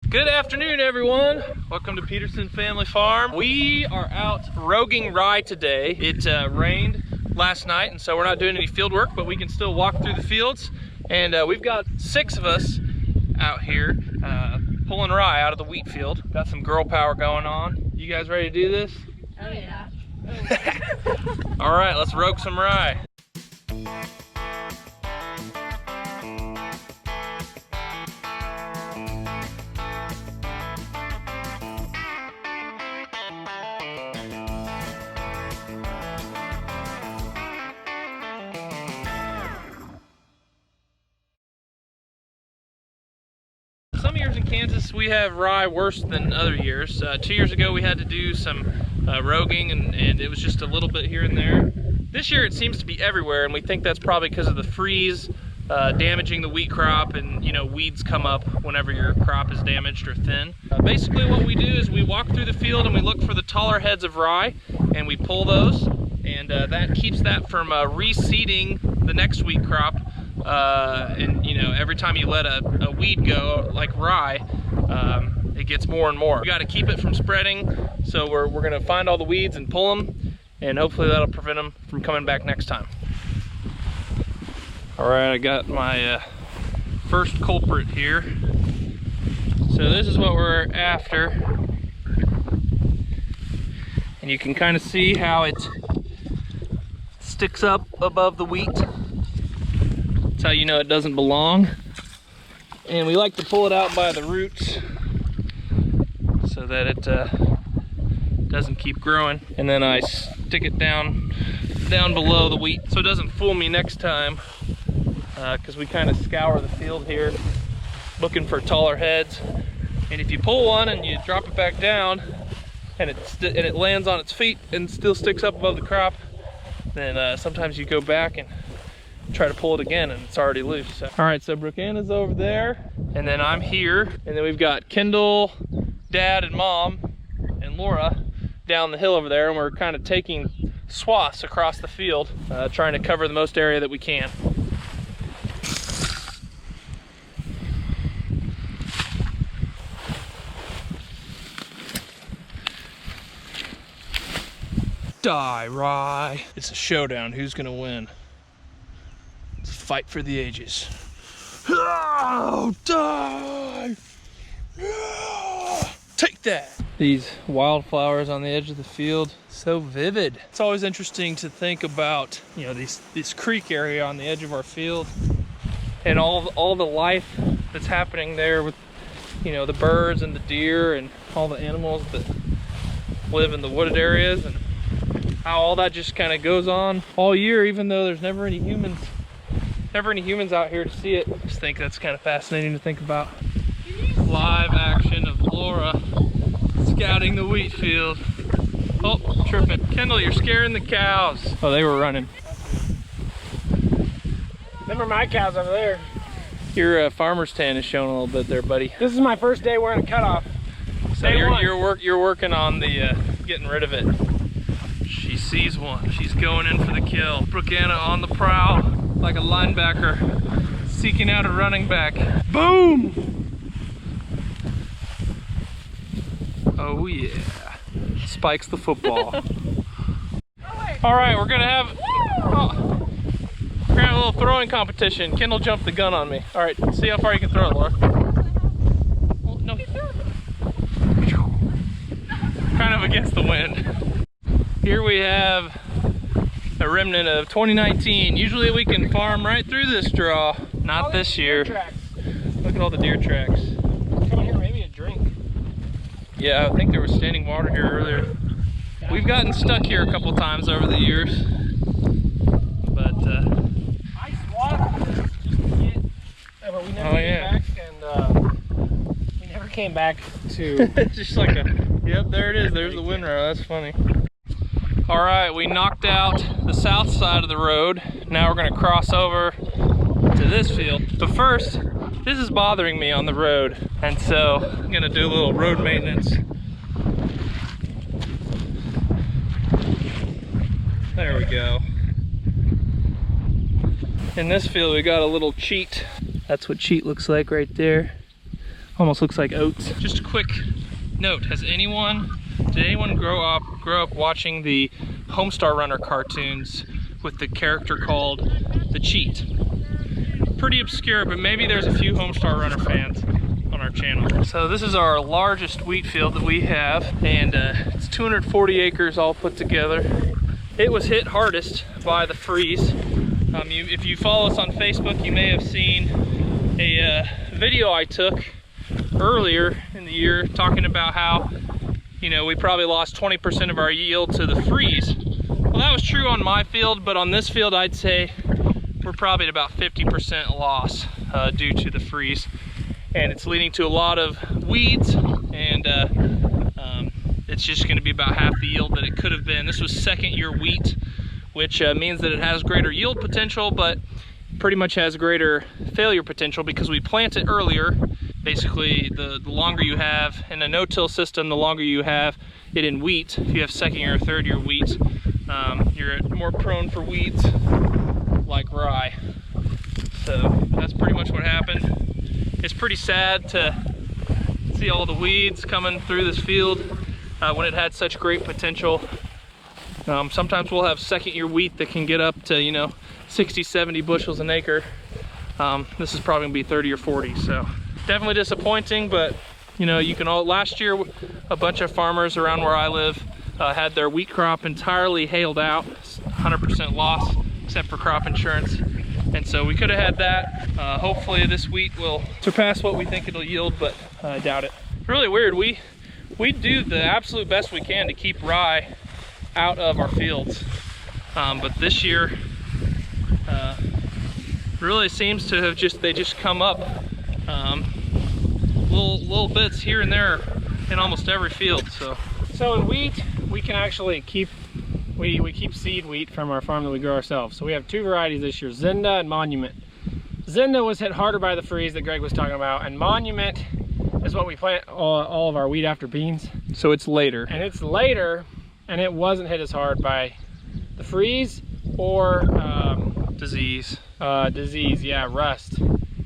Good afternoon, everyone. Welcome to Peterson Family Farm. We are out roguing rye today. It rained last night, and so we're not doing any field work, but we can still walk through the fields. And we've got 6 of us out here pulling rye out of the wheat field. Got some girl power going on. You guys ready to do this? Oh yeah. All right, let's rogue some rye. Some years in Kansas we have rye worse than other years. 2 years ago we had to do some roguing and it was just a little bit here and there. This year it seems to be everywhere, and we think that's probably because of the freeze damaging the wheat crop, and you know, weeds come up whenever your crop is damaged or thin. Basically what we do is we walk through the field and we look for the taller heads of rye and we pull those, and that keeps that from reseeding the next wheat crop. And you know, every time you let a weed go like rye, it gets more and more. We got to keep it from spreading, so we're gonna find all the weeds and pull them, and hopefully that'll prevent them from coming back next time. All right, I got my first culprit here. So this is what we're after, and you can kind of see how it sticks up above the wheat. That's how you know it doesn't belong. And we like to pull it out by the roots so that it doesn't keep growing. And then I stick it down below the wheat so it doesn't fool me next time, because we kind of scour the field here looking for taller heads. And if you pull one and you drop it back down and it lands on its feet and still sticks up above the crop, then sometimes you go back and try to pull it again and it's already loose. So. All right, so Brooke-Anna's over there, and then I'm here, and then we've got Kendall, Dad, and Mom, and Laura down the hill over there, and we're kind of taking swaths across the field, trying to cover the most area that we can. Die, rye. It's a showdown. Who's gonna win? Fight for the ages. Oh, die! Take that! These wildflowers on the edge of the field, so vivid. It's always interesting to think about, you know, this creek area on the edge of our field, and all the life that's happening there with, you know, the birds and the deer and all the animals that live in the wooded areas, and how all that just kind of goes on all year, even though there's never any humans out here to see it. I just think that's kind of fascinating to think about. Live action of Laura scouting the wheat field. Oh, tripping. Kendall, you're scaring the cows. Oh, they were running. Them are my cows over there. Your farmer's tan is showing a little bit there, buddy. This is my first day wearing a cutoff. So you're working on the getting rid of it. She sees one. She's going in for the kill. Brooke-Anna on the prowl, like a linebacker seeking out a running back. Boom! Oh yeah. Spikes the football. All right, we're gonna have a little throwing competition. Kendall jumped the gun on me. All right, see how far you can throw it, Laura. Well, no. Kind of against the wind. Here we have a remnant of 2019. Usually we can farm right through this draw. Not this year. Look at all the deer tracks. Come here, maybe a drink. Yeah, I think there was standing water here earlier. We've gotten stuck here a couple times over the years. But I swatted just to get, but we never came back, and we never came back to just like a, yep, there it is. There's the windrow. That's funny. All right, we knocked out the south side of the road. Now we're gonna cross over to this field. But first, this is bothering me on the road, and so I'm gonna do a little road maintenance. There we go. In this field, we got a little cheat. That's what cheat looks like right there. Almost looks like oats. Just a quick note, did anyone grow up watching the Homestar Runner cartoons with the character called the Cheat? Pretty obscure, but maybe there's a few Homestar Runner fans on our channel. So this is our largest wheat field that we have, and it's 240 acres all put together. It was hit hardest by the freeze. If you follow us on Facebook, you may have seen a video I took earlier in the year talking about how, you know, we probably lost 20% of our yield to the freeze. Well, that was true on my field, but on this field, I'd say we're probably at about 50% loss due to the freeze. And it's leading to a lot of weeds, and it's just gonna be about half the yield that it could have been. This was second year wheat, which means that it has greater yield potential, but pretty much has greater failure potential because we plant it earlier. Basically, the longer you have in a no-till system, the longer you have it in wheat. If you have second year or third year wheat, you're more prone for weeds like rye. So that's pretty much what happened. It's pretty sad to see all the weeds coming through this field when it had such great potential. Sometimes we'll have second year wheat that can get up to, you know, 60, 70 bushels an acre. This is probably gonna be 30 or 40, so definitely disappointing, but you know, last year a bunch of farmers around where I live had their wheat crop entirely hailed out, 100% loss except for crop insurance. And so we could have had that. Hopefully this wheat will surpass what we think it'll yield, but I doubt it. Really weird, we do the absolute best we can to keep rye out of our fields. But this year really seems to have they just come up little bits here and there in almost every field. So in wheat, we can actually keep seed wheat from our farm that we grow ourselves. So we have two varieties this year, Zinda and Monument. Zinda was hit harder by the freeze that Greg was talking about, and Monument is what we plant all of our wheat after beans. So it's later. And it's later, and it wasn't hit as hard by the freeze or disease. Yeah, rust.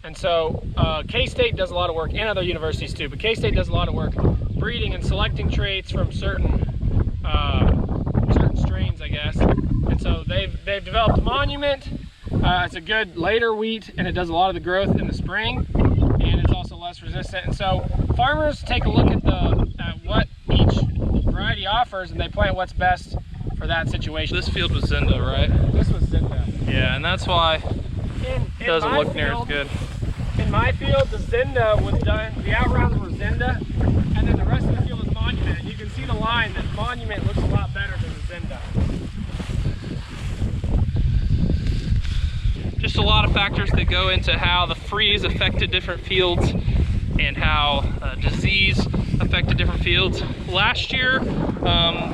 And so K-State does a lot of work, and other universities too, but K-State does a lot of work breeding and selecting traits from certain strains, I guess. And so they've developed Monument. It's a good later wheat, and it does a lot of the growth in the spring, and it's also less resistant. And so farmers take a look at what each variety offers, and they plant what's best for that situation. This field was Zinda, right? This was Zinda. Yeah, and that's why it doesn't look near as good. In my field, the Zinda was done, the outrounds were Zinda, and then the rest of the field is Monument. You can see the line that Monument looks a lot better than the Zinda. Just a lot of factors that go into how the freeze affected different fields and how disease affected different fields. Last year,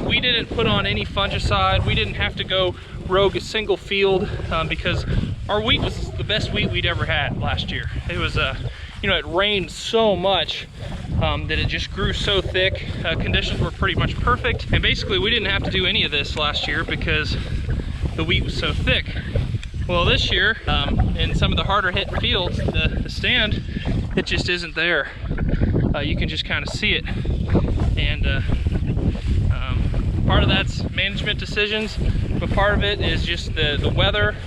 we didn't put on any fungicide. We didn't have to go rogue a single field because our wheat was the best wheat we'd ever had last year. It was, you know, it rained so much that it just grew so thick. Conditions were pretty much perfect. And basically we didn't have to do any of this last year because the wheat was so thick. Well, this year, in some of the harder hit fields, the stand, it just isn't there. You can just kind of see it. And part of that's management decisions, but part of it is just the weather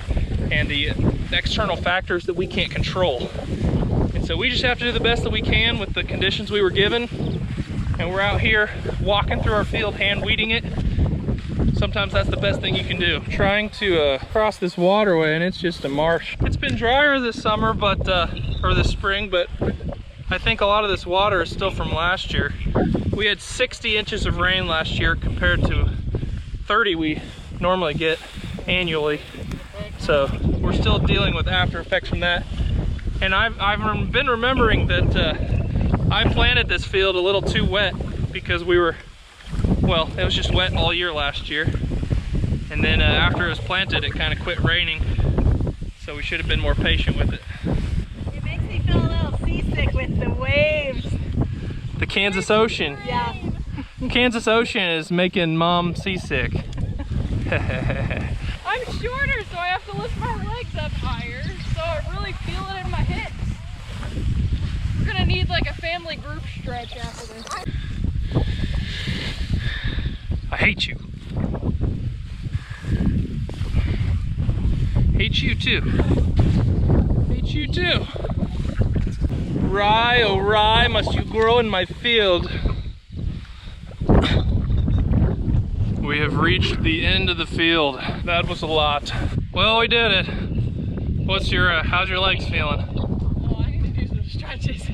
and the external factors that we can't control. And so we just have to do the best that we can with the conditions we were given. And we're out here walking through our field, hand weeding it. Sometimes that's the best thing you can do. Trying to cross this waterway, and it's just a marsh. It's been drier this summer, but or this spring, but I think a lot of this water is still from last year. We had 60 inches of rain last year compared to 30 we normally get annually. So we're still dealing with after effects from that. And I've been remembering that I planted this field a little too wet because it was just wet all year last year. And then after it was planted, it kind of quit raining. So we should have been more patient with it. It makes me feel a little seasick with the waves. The Kansas Ocean. Yeah. Kansas Ocean is making Mom seasick. I'm shorter, so I have to lift my legs up higher, so I really feel it in my hips. gonna need like a family group stretch after this. I hate you. Hate you too. Hate you too. Rye, oh rye, must you grow in my field. We have reached the end of the field. That was a lot. Well, we did it. What's your, how's your legs feeling? Oh, I need to do some stretches.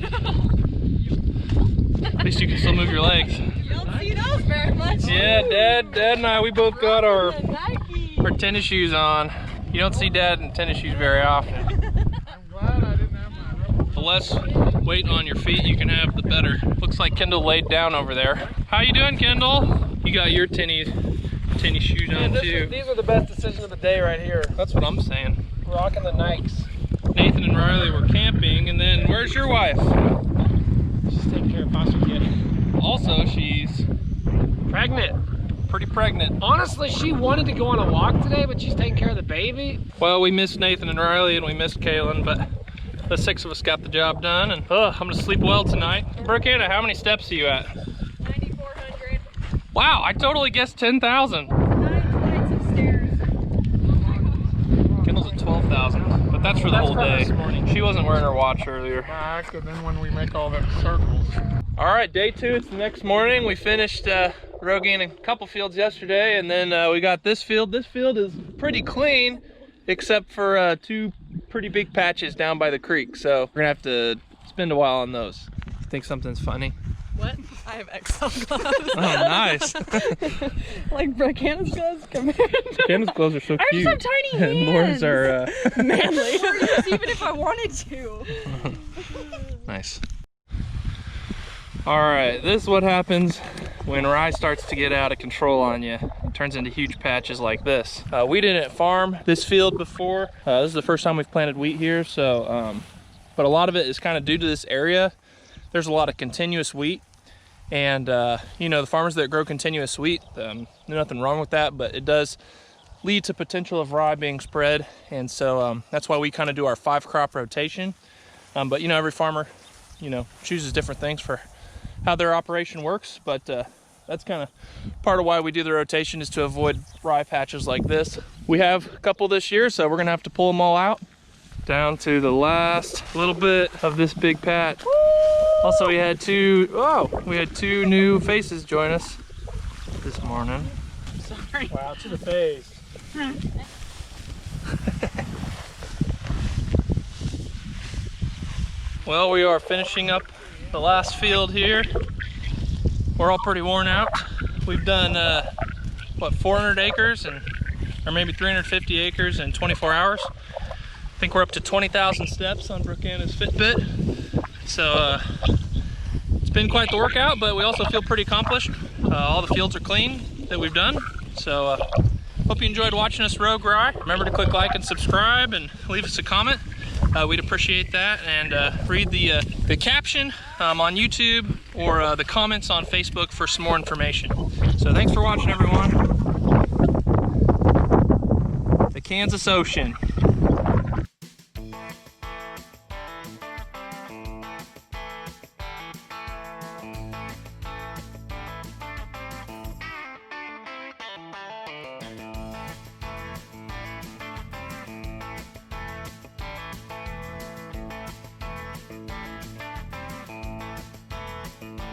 At least you can still move your legs. You don't see those very much. Yeah, Dad and I, we both got our Nike. tennis shoes on. You don't see Dad in tennis shoes very often. I'm glad I didn't have my The less weight on your feet you can have, the better. Looks like Kendall laid down over there. How you doing, Kendall? You got your tennis shoes on too. These are the best decision of the day right here. That's what I'm saying. Rocking the Nikes. Nathan and Riley were camping, and then where's your wife? She's taking care of foster kitty. Also, she's Pregnant. pretty pregnant. Honestly, she wanted to go on a walk today, but she's taking care of the baby. Well, we missed Nathan and Riley, and we missed Kaylin, but the 6 of us got the job done, and I'm gonna sleep well tonight. Brookeanna, how many steps are you at? 9,400. Wow, I totally guessed 10,000. 9 flights of stairs. Kendall's at 12,000, but that's for the whole for day. this morning. She wasn't wearing her watch earlier. Back, and then when we make all the circles. All right, day 2, it's the next morning. We finished rogating a couple fields yesterday, and then we got this field. This field is pretty clean, except for 2 pretty big patches down by the creek. So we're gonna have to spend a while on those. You think something's funny? What? I have XL gloves. Oh, nice. Like Brookeanna's gloves compared. Ken's gloves are so I cute. just have tiny hands. And Laura's are manly. Even if I wanted to. nice. All right, this is what happens when rye starts to get out of control on you. It turns into huge patches like this. We didn't farm this field before. This is the first time we've planted wheat here, so but a lot of it is kind of due to this area. There's a lot of continuous wheat, and you know, the farmers that grow continuous wheat, there's nothing wrong with that, but it does lead to potential of rye being spread, and so that's why we kind of do our 5-crop rotation. But you know, every farmer, you know, chooses different things for how their operation works, but that's kind of part of why we do the rotation, is to avoid rye patches like this. We have a couple this year, so we're gonna have to pull them all out down to the last little bit of this big patch. Also, we had 2 new faces join us this morning. Sorry. Wow, to the face. Well, we are finishing up the last field here. We're all pretty worn out. We've done what, 400 acres or maybe 350 acres in 24 hours. I think we're up to 20,000 steps on Brookeanna's Fitbit. So it's been quite the workout, but we also feel pretty accomplished. All the fields are clean that we've done. So hope you enjoyed watching us rogue rye. Remember to click like and subscribe and leave us a comment. We'd appreciate that, and read the caption on YouTube or the comments on Facebook for some more information. So thanks for watching, everyone. The Kansas Ocean.